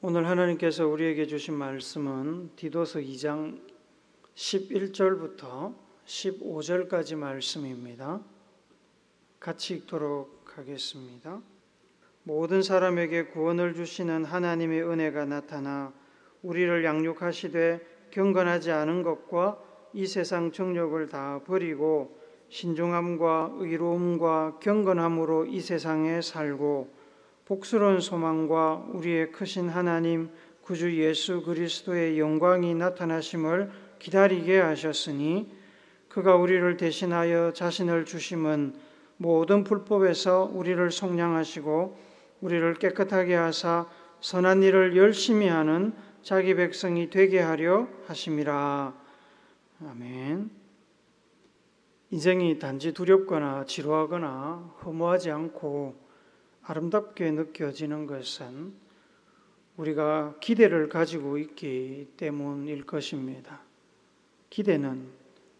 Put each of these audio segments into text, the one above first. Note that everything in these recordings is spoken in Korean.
오늘 하나님께서 우리에게 주신 말씀은 디도서 2장 11절부터 15절까지 말씀입니다. 같이 읽도록 하겠습니다. 모든 사람에게 구원을 주시는 하나님의 은혜가 나타나 우리를 양육하시되 경건하지 않은 것과 이 세상 정욕을 다 버리고 신중함과 의로움과 경건함으로 이 세상에 살고 복스러운 소망과 우리의 크신 하나님 구주 예수 그리스도의 영광이 나타나심을 기다리게 하셨으니 그가 우리를 대신하여 자신을 주심은 모든 불법에서 우리를 속량하시고 우리를 깨끗하게 하사 선한 일을 열심히 하는 자기 백성이 되게 하려 하심이라. 아멘. 인생이 단지 두렵거나 지루하거나 허무하지 않고 아름답게 느껴지는 것은 우리가 기대를 가지고 있기 때문일 것입니다. 기대는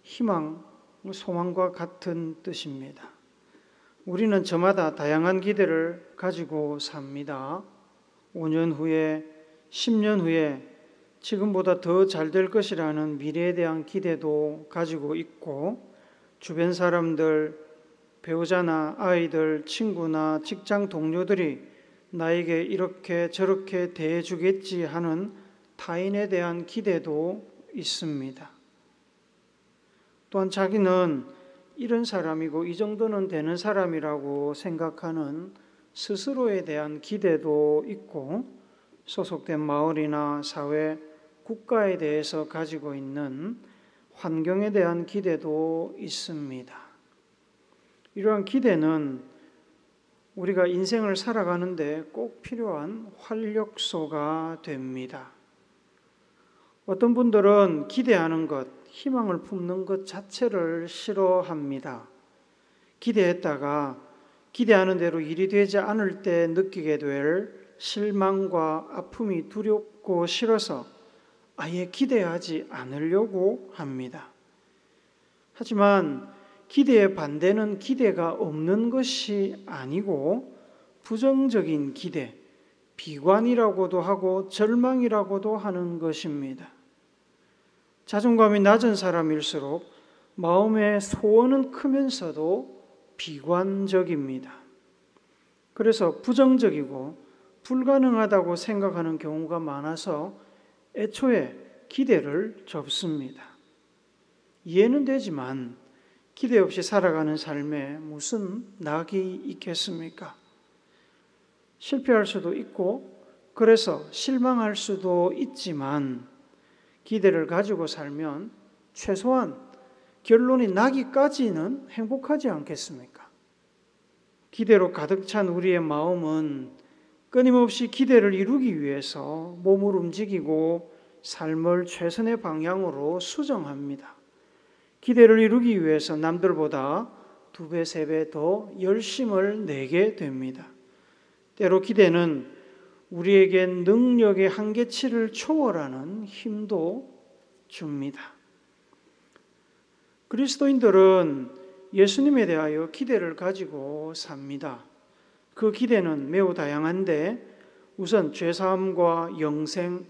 희망, 소망과 같은 뜻입니다. 우리는 저마다 다양한 기대를 가지고 삽니다. 5년 후에, 10년 후에 지금보다 더 잘 될 것이라는 미래에 대한 기대도 가지고 있고, 주변 사람들, 배우자나 아이들, 친구나 직장 동료들이 나에게 이렇게 저렇게 대해주겠지 하는 타인에 대한 기대도 있습니다. 또한 자기는 이런 사람이고 이 정도는 되는 사람이라고 생각하는 스스로에 대한 기대도 있고, 소속된 마을이나 사회, 국가에 대해서 가지고 있는 환경에 대한 기대도 있습니다. 이러한 기대는 우리가 인생을 살아가는데 꼭 필요한 활력소가 됩니다. 어떤 분들은 기대하는 것, 희망을 품는 것 자체를 싫어합니다. 기대했다가 기대하는 대로 일이 되지 않을 때 느끼게 될 실망과 아픔이 두렵고 싫어서 아예 기대하지 않으려고 합니다. 하지만 기대의 반대는 기대가 없는 것이 아니고 부정적인 기대, 비관이라고도 하고 절망이라고도 하는 것입니다. 자존감이 낮은 사람일수록 마음의 소원은 크면서도 비관적입니다. 그래서 부정적이고 불가능하다고 생각하는 경우가 많아서 애초에 기대를 접습니다. 이해는 되지만 기대 없이 살아가는 삶에 무슨 낙이 있겠습니까? 실패할 수도 있고 그래서 실망할 수도 있지만 기대를 가지고 살면 최소한 결론이 나기까지는 행복하지 않겠습니까? 기대로 가득 찬 우리의 마음은 끊임없이 기대를 이루기 위해서 몸을 움직이고 삶을 최선의 방향으로 수정합니다. 기대를 이루기 위해서 남들보다 2배, 3배 더 열심을 내게 됩니다. 때로 기대는 우리에겐 능력의 한계치를 초월하는 힘도 줍니다. 그리스도인들은 예수님에 대하여 기대를 가지고 삽니다. 그 기대는 매우 다양한데 우선 죄사함과 영생,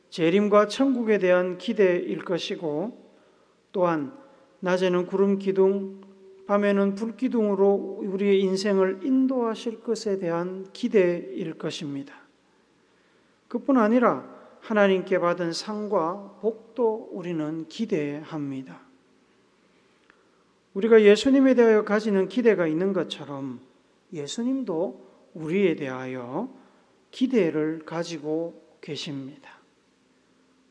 재림과 천국에 대한 기대일 것이고, 또한 낮에는 구름 기둥, 밤에는 불 기둥으로 우리의 인생을 인도하실 것에 대한 기대일 것입니다. 그뿐 아니라 하나님께 받은 상과 복도 우리는 기대합니다. 우리가 예수님에 대하여 가지는 기대가 있는 것처럼 예수님도 우리에 대하여 기대를 가지고 계십니다.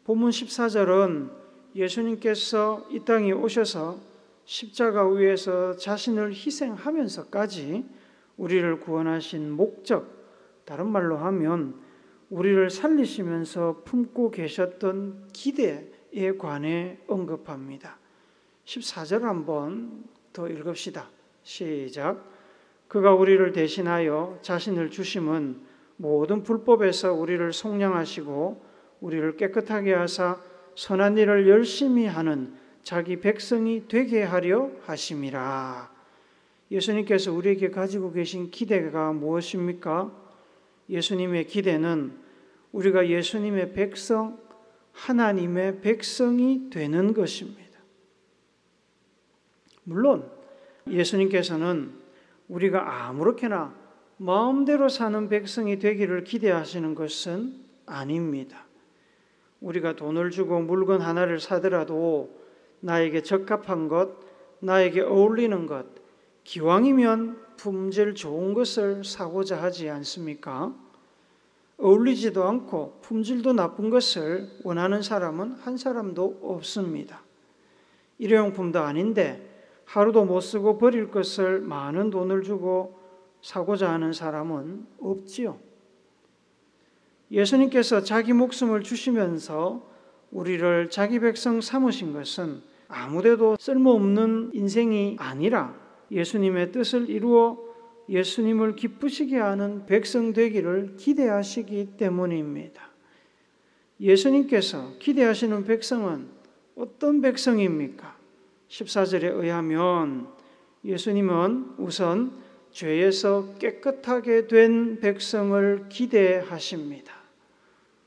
본문 14절은 예수님께서 이 땅에 오셔서 십자가 위에서 자신을 희생하면서까지 우리를 구원하신 목적, 다른 말로 하면 우리를 살리시면서 품고 계셨던 기대에 관해 언급합니다. 14절 한번 더 읽읍시다. 시작. 그가 우리를 대신하여 자신을 주심은 모든 불법에서 우리를 속량하시고 우리를 깨끗하게 하사 선한 일을 열심히 하는 자기 백성이 되게 하려 하심이라. 예수님께서 우리에게 가지고 계신 기대가 무엇입니까? 예수님의 기대는 우리가 예수님의 백성, 하나님의 백성이 되는 것입니다. 물론 예수님께서는 우리가 아무렇게나 마음대로 사는 백성이 되기를 기대하시는 것은 아닙니다. 우리가 돈을 주고 물건 하나를 사더라도 나에게 적합한 것, 나에게 어울리는 것, 기왕이면 품질 좋은 것을 사고자 하지 않습니까? 어울리지도 않고 품질도 나쁜 것을 원하는 사람은 한 사람도 없습니다. 일회용품도 아닌데 하루도 못 쓰고 버릴 것을 많은 돈을 주고 사고자 하는 사람은 없지요. 예수님께서 자기 목숨을 주시면서 우리를 자기 백성 삼으신 것은 아무데도 쓸모없는 인생이 아니라 예수님의 뜻을 이루어 예수님을 기쁘시게 하는 백성 되기를 기대하시기 때문입니다. 예수님께서 기대하시는 백성은 어떤 백성입니까? 14절에 의하면 예수님은 우선 죄에서 깨끗하게 된 백성을 기대하십니다.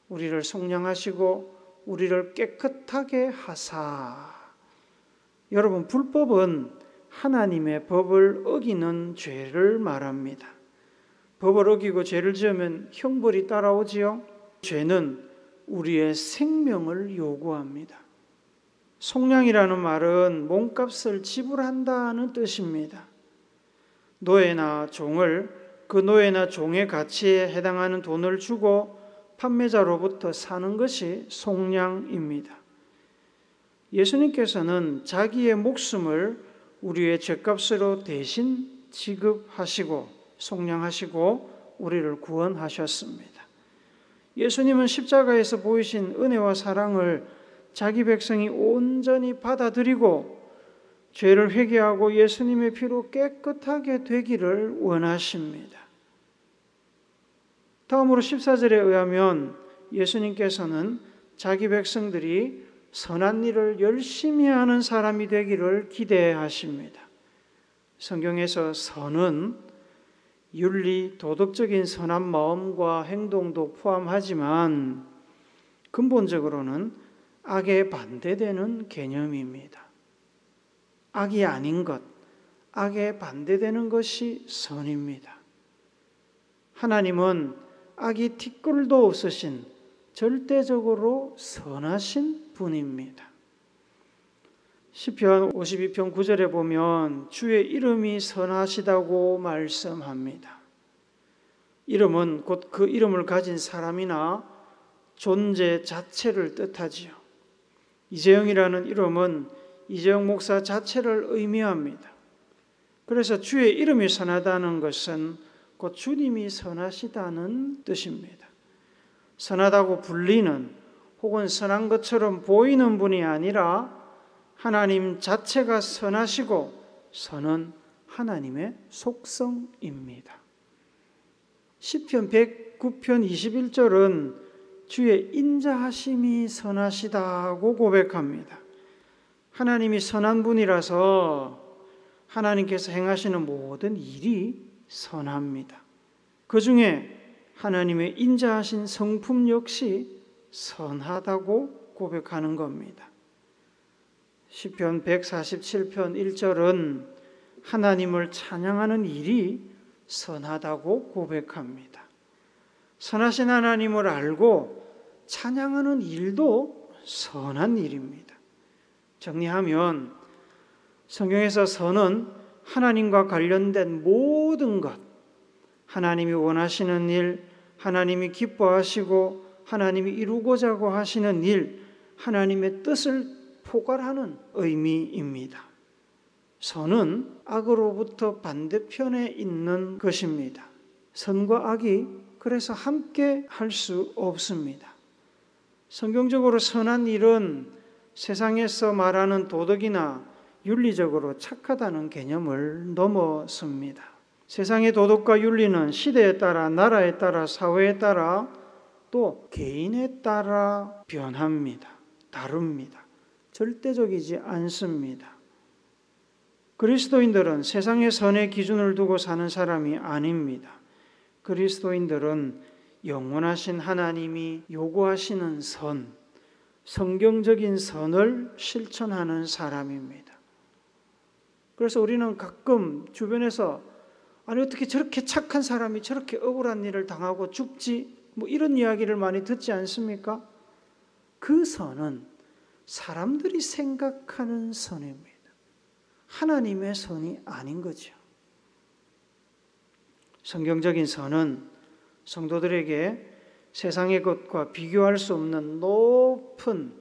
우리를 속량하시고 우리를 깨끗하게 하사. 여러분, 불법은 하나님의 법을 어기는 죄를 말합니다. 법을 어기고 죄를 지으면 형벌이 따라오지요. 죄는 우리의 생명을 요구합니다. 속량이라는 말은 몸값을 지불한다는 뜻입니다. 노예나 종을 그 노예나 종의 가치에 해당하는 돈을 주고 판매자로부터 사는 것이 속량입니다. 예수님께서는 자기의 목숨을 우리의 죄값으로 대신 지급하시고 속량하시고 우리를 구원하셨습니다. 예수님은 십자가에서 보이신 은혜와 사랑을 자기 백성이 온전히 받아들이고 죄를 회개하고 예수님의 피로 깨끗하게 되기를 원하십니다. 다음으로 14절에 의하면 예수님께서는 자기 백성들이 선한 일을 열심히 하는 사람이 되기를 기대하십니다. 성경에서 선은 윤리, 도덕적인 선한 마음과 행동도 포함하지만 근본적으로는 악에 반대되는 개념입니다. 악이 아닌 것, 악에 반대되는 것이 선입니다. 하나님은 악이 티끌도 없으신 절대적으로 선하신 분입니다. 시편 52편 9절에 보면 주의 이름이 선하시다고 말씀합니다. 이름은 곧 그 이름을 가진 사람이나 존재 자체를 뜻하지요. 이재영이라는 이름은 이재영 목사 자체를 의미합니다. 그래서 주의 이름이 선하다는 것은 곧 주님이 선하시다는 뜻입니다. 선하다고 불리는 혹은 선한 것처럼 보이는 분이 아니라 하나님 자체가 선하시고 선은 하나님의 속성입니다. 시편 109편 21절은 주의 인자하심이 선하시다고 고백합니다. 하나님이 선한 분이라서 하나님께서 행하시는 모든 일이 선합니다. 그 중에 하나님의 인자하신 성품 역시 선하다고 고백하는 겁니다. 시편 147편 1절은 하나님을 찬양하는 일이 선하다고 고백합니다. 선하신 하나님을 알고 찬양하는 일도 선한 일입니다. 정리하면 성경에서 선은 하나님과 관련된 모든 것, 하나님이 원하시는 일, 하나님이 기뻐하시고 하나님이 이루고자 하시는 일, 하나님의 뜻을 포괄하는 의미입니다. 선은 악으로부터 반대편에 있는 것입니다. 선과 악이 그래서 함께 할 수 없습니다. 성경적으로 선한 일은 세상에서 말하는 도덕이나 윤리적으로 착하다는 개념을 넘어섭니다. 세상의 도덕과 윤리는 시대에 따라, 나라에 따라, 사회에 따라 또 개인에 따라 변합니다. 다릅니다. 절대적이지 않습니다. 그리스도인들은 세상의 선의 기준을 두고 사는 사람이 아닙니다. 그리스도인들은 영원하신 하나님이 요구하시는 선, 성경적인 선을 실천하는 사람입니다. 그래서 우리는 가끔 주변에서 아니 어떻게 저렇게 착한 사람이 저렇게 억울한 일을 당하고 죽지? 뭐 이런 이야기를 많이 듣지 않습니까? 그 선은 사람들이 생각하는 선입니다. 하나님의 선이 아닌 거죠. 성경적인 선은 성도들에게 세상의 것과 비교할 수 없는 높은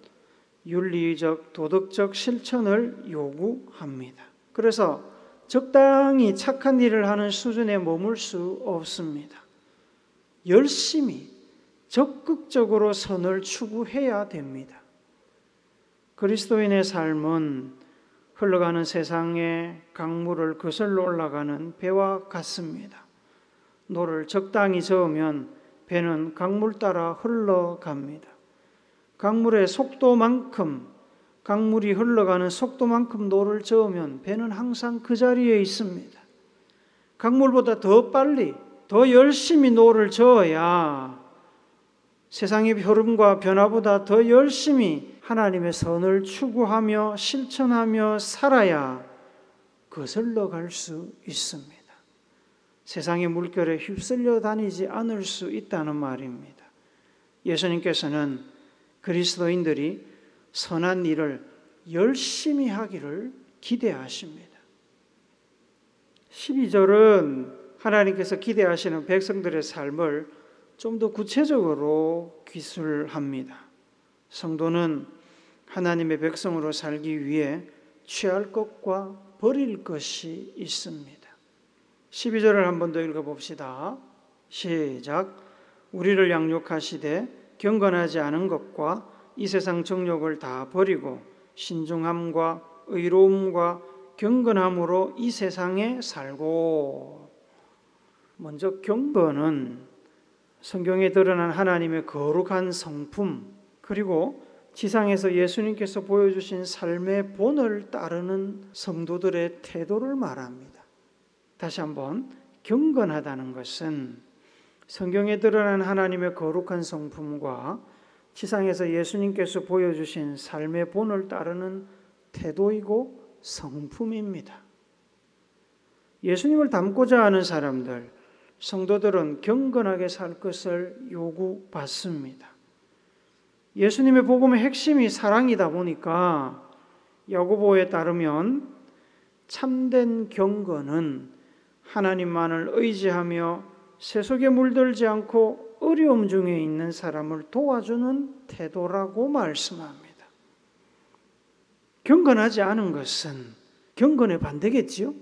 윤리적, 도덕적 실천을 요구합니다. 그래서 적당히 착한 일을 하는 수준에 머물 수 없습니다. 열심히 적극적으로 선을 추구해야 됩니다. 그리스도인의 삶은 흘러가는 세상의 강물을 거슬러 올라가는 배와 같습니다. 노를 적당히 저으면 배는 강물 따라 흘러갑니다. 강물의 속도만큼, 강물이 흘러가는 속도만큼 노를 저으면 배는 항상 그 자리에 있습니다. 강물보다 더 빨리, 더 열심히 노를 저어야 세상의 흐름과 변화보다 더 열심히 하나님의 선을 추구하며 실천하며 살아야 거슬러 갈 수 있습니다. 세상의 물결에 휩쓸려 다니지 않을 수 있다는 말입니다. 예수님께서는 그리스도인들이 선한 일을 열심히 하기를 기대하십니다. 12절은 하나님께서 기대하시는 백성들의 삶을 좀 더 구체적으로 기술합니다. 성도는 하나님의 백성으로 살기 위해 취할 것과 버릴 것이 있습니다. 12절을 한 번 더 읽어봅시다. 시작. 우리를 양육하시되 경건하지 않은 것과 이 세상 정욕을 다 버리고 신중함과 의로움과 경건함으로 이 세상에 살고. 먼저 경건은 성경에 드러난 하나님의 거룩한 성품, 그리고 지상에서 예수님께서 보여주신 삶의 본을 따르는 성도들의 태도를 말합니다. 다시 한번, 경건하다는 것은 성경에 드러난 하나님의 거룩한 성품과 지상에서 예수님께서 보여주신 삶의 본을 따르는 태도이고 성품입니다. 예수님을 닮고자 하는 사람들, 성도들은 경건하게 살 것을 요구받습니다. 예수님의 복음의 핵심이 사랑이다 보니까 야고보에 따르면 참된 경건은 하나님만을 의지하며 세속에 물들지 않고 어려움 중에 있는 사람을 도와주는 태도라고 말씀합니다. 경건하지 않은 것은 경건의 반대겠지요?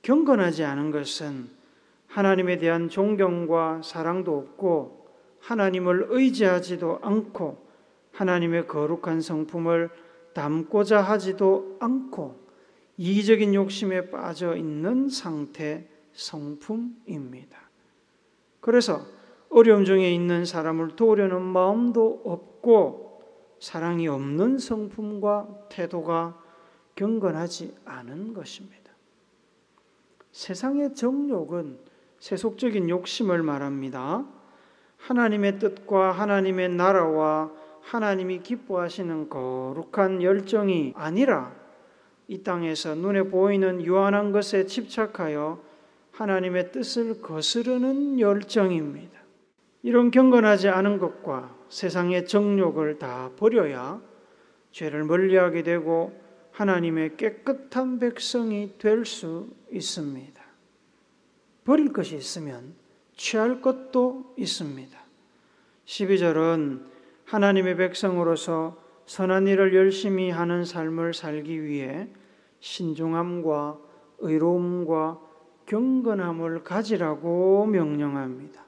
경건하지 않은 것은 하나님에 대한 존경과 사랑도 없고 하나님을 의지하지도 않고 하나님의 거룩한 성품을 담고자 하지도 않고 이기적인 욕심에 빠져 있는 상태, 성품입니다. 그래서 어려움 중에 있는 사람을 도우려는 마음도 없고 사랑이 없는 성품과 태도가 경건하지 않은 것입니다. 세상의 정욕은 세속적인 욕심을 말합니다. 하나님의 뜻과 하나님의 나라와 하나님이 기뻐하시는 거룩한 열정이 아니라 이 땅에서 눈에 보이는 유한한 것에 집착하여 하나님의 뜻을 거스르는 열정입니다. 이런 경건하지 않은 것과 세상의 정욕을 다 버려야 죄를 멀리하게 되고 하나님의 깨끗한 백성이 될 수 있습니다. 버릴 것이 있으면 취할 것도 있습니다. 12절은 하나님의 백성으로서 선한 일을 열심히 하는 삶을 살기 위해 신중함과 의로움과 경건함을 가지라고 명령합니다.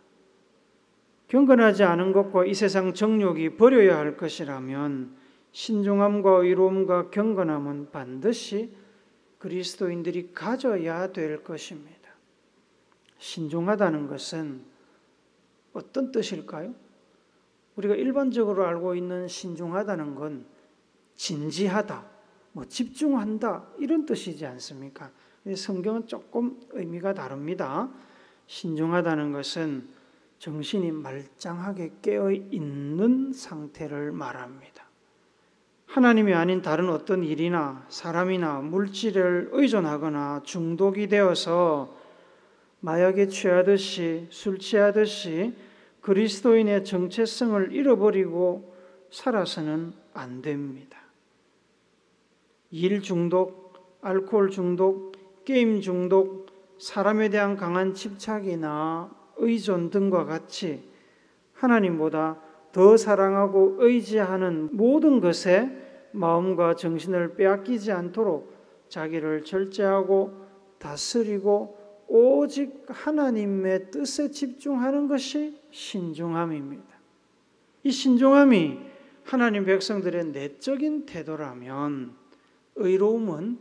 경건하지 않은 것과 이 세상 정욕이 버려야 할 것이라면 신중함과 의로움과 경건함은 반드시 그리스도인들이 가져야 될 것입니다. 신중하다는 것은 어떤 뜻일까요? 우리가 일반적으로 알고 있는 신중하다는 건 진지하다, 집중한다 이런 뜻이지 않습니까? 성경은 조금 의미가 다릅니다. 신중하다는 것은 정신이 말짱하게 깨어 있는 상태를 말합니다. 하나님이 아닌 다른 어떤 일이나 사람이나 물질을 의존하거나 중독이 되어서 마약에 취하듯이 술 취하듯이 그리스도인의 정체성을 잃어버리고 살아서는 안 됩니다. 일 중독, 알코올 중독, 게임 중독, 사람에 대한 강한 집착이나 의존 등과 같이 하나님보다 더 사랑하고 의지하는 모든 것에 마음과 정신을 빼앗기지 않도록 자기를 절제하고 다스리고 오직 하나님의 뜻에 집중하는 것이 신중함입니다. 이 신중함이 하나님 백성들의 내적인 태도라면 의로움은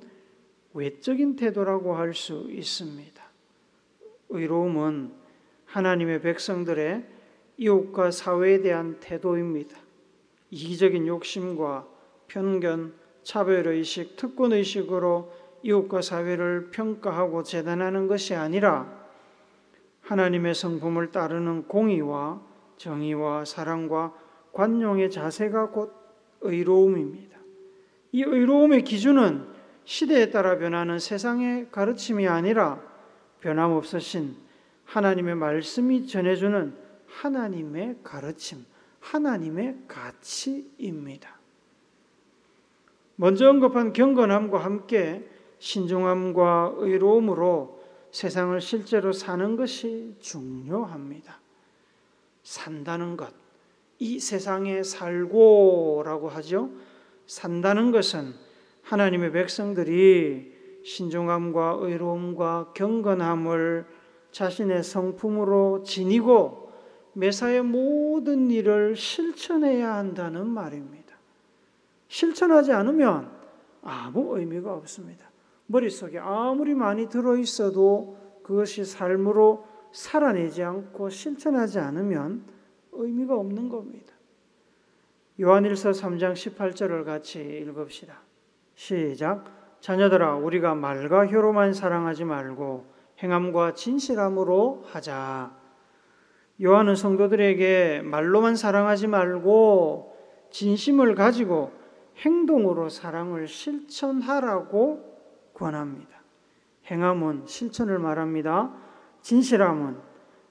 외적인 태도라고 할 수 있습니다. 의로움은 하나님의 백성들의 이웃과 사회에 대한 태도입니다. 이기적인 욕심과 편견, 차별의식, 특권의식으로 이웃과 사회를 평가하고 재단하는 것이 아니라 하나님의 성품을 따르는 공의와 정의와 사랑과 관용의 자세가 곧 의로움입니다. 이 의로움의 기준은 시대에 따라 변하는 세상의 가르침이 아니라 변함없으신 하나님의 말씀이 전해주는 하나님의 가르침, 하나님의 가치입니다. 먼저 언급한 경건함과 함께 신중함과 의로움으로 세상을 실제로 사는 것이 중요합니다. 산다는 것, 이 세상에 살고라고 하죠. 산다는 것은 하나님의 백성들이 신중함과 의로움과 경건함을 자신의 성품으로 지니고 매사의 모든 일을 실천해야 한다는 말입니다. 실천하지 않으면 아무 의미가 없습니다. 머릿속에 아무리 많이 들어있어도 그것이 삶으로 살아내지 않고 실천하지 않으면 의미가 없는 겁니다. 요한일서 3장 18절을 같이 읽읍시다. 시작. 자녀들아, 우리가 말과 혀로만 사랑하지 말고 행함과 진실함으로 하자. 요한은 성도들에게 말로만 사랑하지 말고 진심을 가지고 행동으로 사랑을 실천하라고 권합니다. 행함은 실천을 말합니다. 진실함은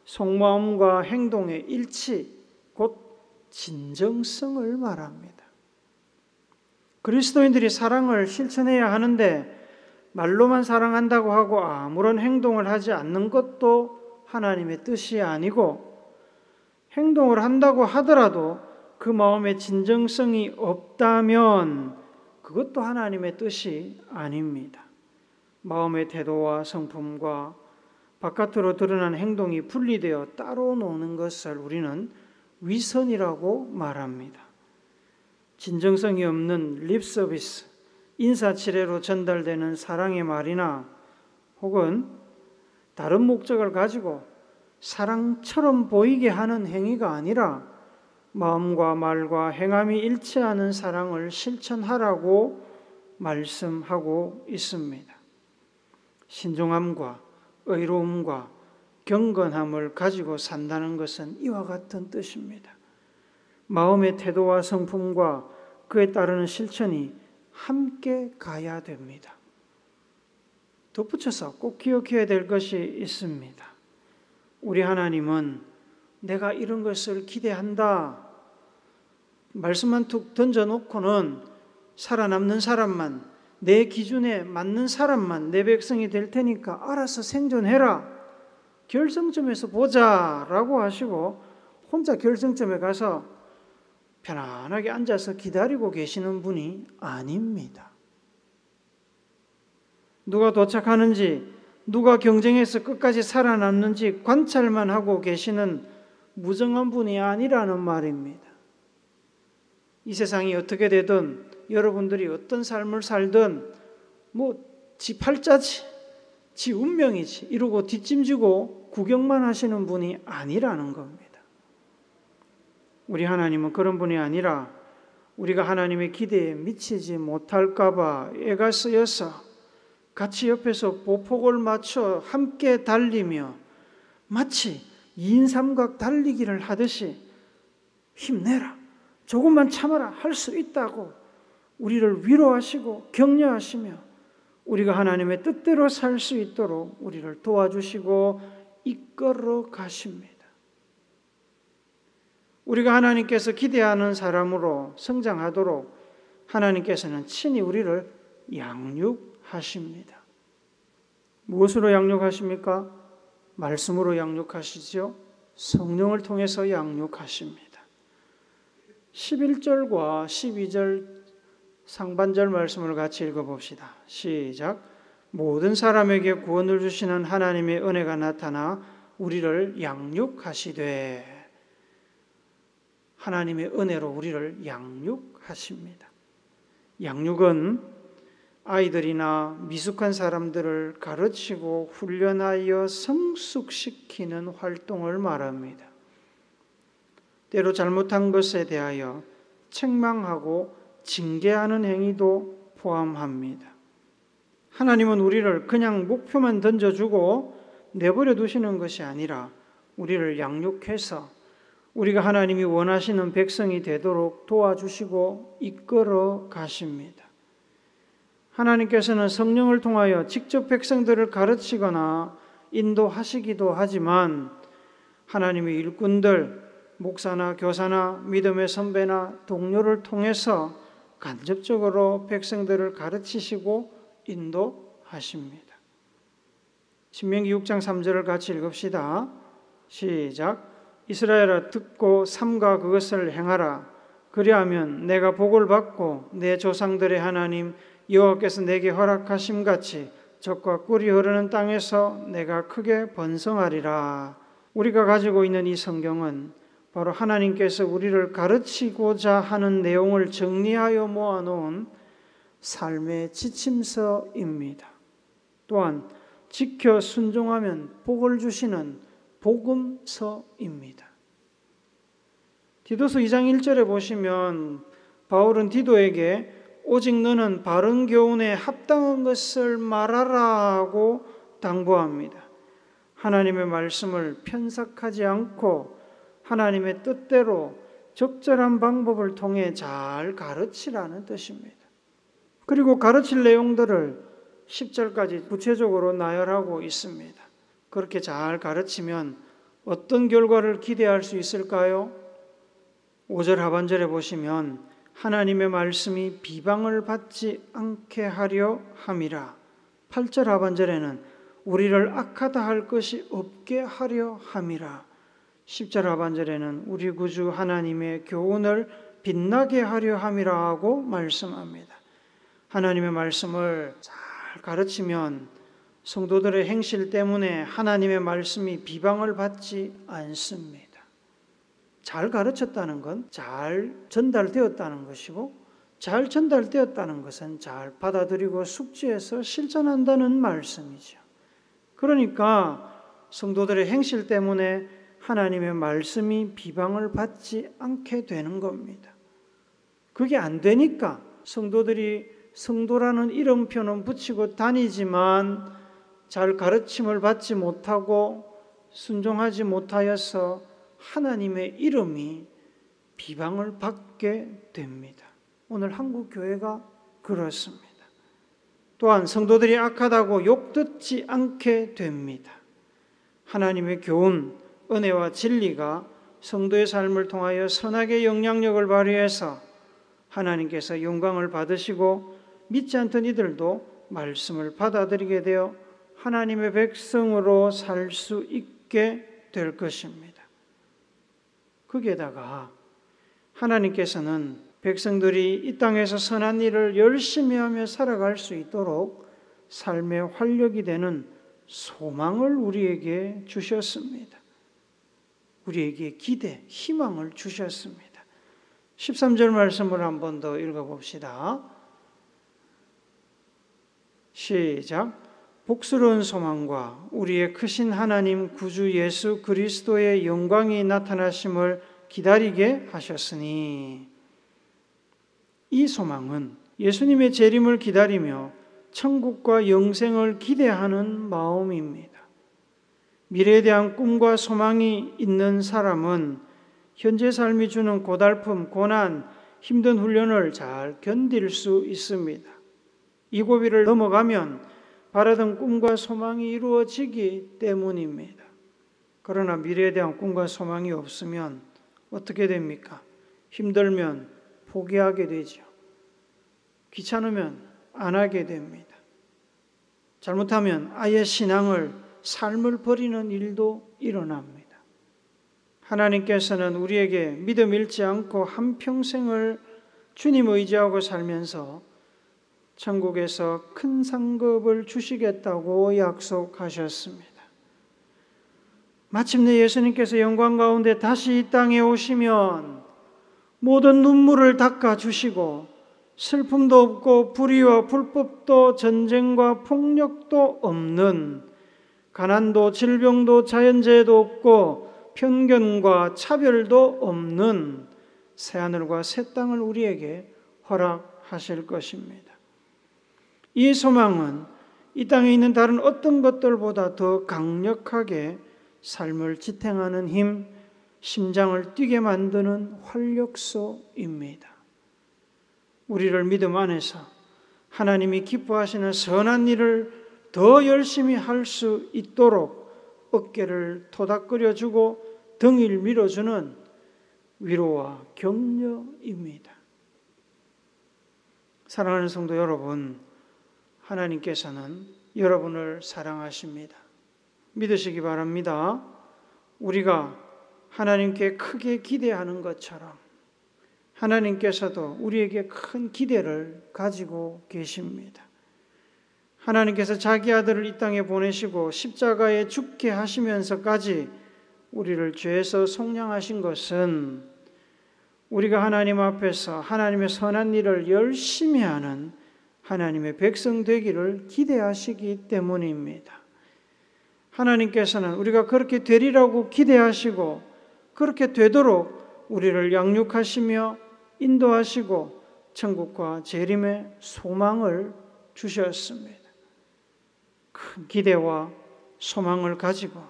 속마음과 행동의 일치, 곧 진정성을 말합니다. 그리스도인들이 사랑을 실천해야 하는데 말로만 사랑한다고 하고 아무런 행동을 하지 않는 것도 하나님의 뜻이 아니고, 행동을 한다고 하더라도 그 마음에 진정성이 없다면 그것도 하나님의 뜻이 아닙니다. 마음의 태도와 성품과 바깥으로 드러난 행동이 분리되어 따로 노는 것을 우리는 위선이라고 말합니다. 진정성이 없는 립서비스, 인사치레로 전달되는 사랑의 말이나 혹은 다른 목적을 가지고 사랑처럼 보이게 하는 행위가 아니라 마음과 말과 행함이 일치하는 사랑을 실천하라고 말씀하고 있습니다. 신중함과 의로움과 경건함을 가지고 산다는 것은 이와 같은 뜻입니다. 마음의 태도와 성품과 그에 따르는 실천이 함께 가야 됩니다. 덧붙여서 꼭 기억해야 될 것이 있습니다. 우리 하나님은 내가 이런 것을 기대한다, 말씀만 툭 던져놓고는 살아남는 사람만, 내 기준에 맞는 사람만 내 백성이 될 테니까 알아서 생존해라, 결승점에서 보자 라고 하시고 혼자 결승점에 가서 편안하게 앉아서 기다리고 계시는 분이 아닙니다. 누가 도착하는지, 누가 경쟁해서 끝까지 살아남는지 관찰만 하고 계시는 무정한 분이 아니라는 말입니다. 이 세상이 어떻게 되든, 여러분들이 어떤 삶을 살든 지 팔자지, 지 운명이지 이러고 뒷짐지고 구경만 하시는 분이 아니라는 겁니다. 우리 하나님은 그런 분이 아니라 우리가 하나님의 기대에 미치지 못할까 봐 애가 쓰여서 같이 옆에서 보폭을 맞춰 함께 달리며 마치 2인 삼각 달리기를 하듯이 힘내라, 조금만 참아라, 할 수 있다고 우리를 위로하시고 격려하시며 우리가 하나님의 뜻대로 살 수 있도록 우리를 도와주시고 이끌어 가십니다. 우리가 하나님께서 기대하는 사람으로 성장하도록 하나님께서는 친히 우리를 양육하십니다. 무엇으로 양육하십니까? 말씀으로 양육하시죠. 성령을 통해서 양육하십니다. 11절과 12절 상반절 말씀을 같이 읽어봅시다. 시작. 모든 사람에게 구원을 주시는 하나님의 은혜가 나타나 우리를 양육하시되, 하나님의 은혜로 우리를 양육하십니다. 양육은 아이들이나 미숙한 사람들을 가르치고 훈련하여 성숙시키는 활동을 말합니다. 때로 잘못한 것에 대하여 책망하고 징계하는 행위도 포함합니다. 하나님은 우리를 그냥 목표만 던져주고 내버려 두시는 것이 아니라 우리를 양육해서 우리가 하나님이 원하시는 백성이 되도록 도와주시고 이끌어 가십니다. 하나님께서는 성령을 통하여 직접 백성들을 가르치거나 인도하시기도 하지만 하나님의 일꾼들, 목사나 교사나 믿음의 선배나 동료를 통해서 간접적으로 백성들을 가르치시고 인도하십니다. 신명기 6장 3절을 같이 읽읍시다. 시작. 이스라엘아, 듣고 삼가 그것을 행하라. 그리하면 내가 복을 받고 내 조상들의 하나님 여호와께서 내게 허락하심 같이 젖과 꿀이 흐르는 땅에서 내가 크게 번성하리라. 우리가 가지고 있는 이 성경은 바로 하나님께서 우리를 가르치고자 하는 내용을 정리하여 모아놓은 삶의 지침서입니다. 또한 지켜 순종하면 복을 주시는 복음서입니다. 디도서 2장 1절에 보시면 바울은 디도에게 오직 너는 바른 교훈에 합당한 것을 말하라 하고 당부합니다. 하나님의 말씀을 편삭하지 않고 하나님의 뜻대로 적절한 방법을 통해 잘 가르치라는 뜻입니다. 그리고 가르칠 내용들을 10절까지 구체적으로 나열하고 있습니다. 그렇게 잘 가르치면 어떤 결과를 기대할 수 있을까요? 5절 하반절에 보시면 하나님의 말씀이 비방을 받지 않게 하려 함이라. 8절 하반절에는 우리를 악하다 할 것이 없게 하려 함이라. 10절 하반절에는 우리 구주 하나님의 교훈을 빛나게 하려 함이라 하고 말씀합니다. 하나님의 말씀을 잘 가르치면 성도들의 행실 때문에 하나님의 말씀이 비방을 받지 않습니다. 잘 가르쳤다는 건 잘 전달되었다는 것이고, 잘 전달되었다는 것은 잘 받아들이고 숙지해서 실천한다는 말씀이죠. 그러니까 성도들의 행실 때문에 하나님의 말씀이 비방을 받지 않게 되는 겁니다. 그게 안 되니까 성도들이 성도라는 이름표는 붙이고 다니지만 잘 가르침을 받지 못하고 순종하지 못하여서 하나님의 이름이 비방을 받게 됩니다. 오늘 한국 교회가 그렇습니다. 또한 성도들이 악하다고 욕듣지 않게 됩니다. 하나님의 교훈, 은혜와 진리가 성도의 삶을 통하여 선하게 영향력을 발휘해서 하나님께서 영광을 받으시고 믿지 않던 이들도 말씀을 받아들이게 되어 하나님의 백성으로 살 수 있게 될 것입니다. 거기에다가 하나님께서는 백성들이 이 땅에서 선한 일을 열심히 하며 살아갈 수 있도록 삶의 활력이 되는 소망을 우리에게 주셨습니다. 우리에게 기대, 희망을 주셨습니다. 13절 말씀을 한 번 더 읽어봅시다. 시작. 복스러운 소망과 우리의 크신 하나님 구주 예수 그리스도의 영광이 나타나심을 기다리게 하셨으니, 이 소망은 예수님의 재림을 기다리며 천국과 영생을 기대하는 마음입니다. 미래에 대한 꿈과 소망이 있는 사람은 현재 삶이 주는 고달픔, 고난, 힘든 훈련을 잘 견딜 수 있습니다. 이 고비를 넘어가면 바라던 꿈과 소망이 이루어지기 때문입니다. 그러나 미래에 대한 꿈과 소망이 없으면 어떻게 됩니까? 힘들면 포기하게 되죠. 귀찮으면 안 하게 됩니다. 잘못하면 아예 신앙을, 삶을 버리는 일도 일어납니다. 하나님께서는 우리에게 믿음 잃지 않고 한평생을 주님 의지하고 살면서 천국에서 큰 상급을 주시겠다고 약속하셨습니다. 마침내 예수님께서 영광 가운데 다시 이 땅에 오시면 모든 눈물을 닦아주시고 슬픔도 없고 불의와 불법도 전쟁과 폭력도 없는, 가난도 질병도 자연재해도 없고 편견과 차별도 없는 새하늘과 새 땅을 우리에게 허락하실 것입니다. 이 소망은 이 땅에 있는 다른 어떤 것들보다 더 강력하게 삶을 지탱하는 힘, 심장을 뛰게 만드는 활력소입니다. 우리를 믿음 안에서 하나님이 기뻐하시는 선한 일을 더 열심히 할 수 있도록 어깨를 토닥거려주고 등을 밀어주는 위로와 격려입니다. 사랑하는 성도 여러분, 하나님께서는 여러분을 사랑하십니다. 믿으시기 바랍니다. 우리가 하나님께 크게 기대하는 것처럼 하나님께서도 우리에게 큰 기대를 가지고 계십니다. 하나님께서 자기 아들을 이 땅에 보내시고 십자가에 죽게 하시면서까지 우리를 죄에서 속량하신 것은 우리가 하나님 앞에서 하나님의 선한 일을 열심히 하는 하나님의 백성 되기를 기대하시기 때문입니다. 하나님께서는 우리가 그렇게 되리라고 기대하시고 그렇게 되도록 우리를 양육하시며 인도하시고 천국과 재림의 소망을 주셨습니다. 큰 기대와 소망을 가지고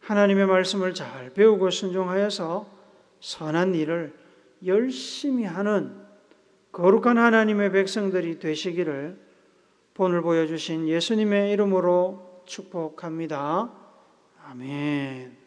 하나님의 말씀을 잘 배우고 순종하여서 선한 일을 열심히 하는 거룩한 하나님의 백성들이 되시기를 본을 보여주신 예수님의 이름으로 축복합니다. 아멘.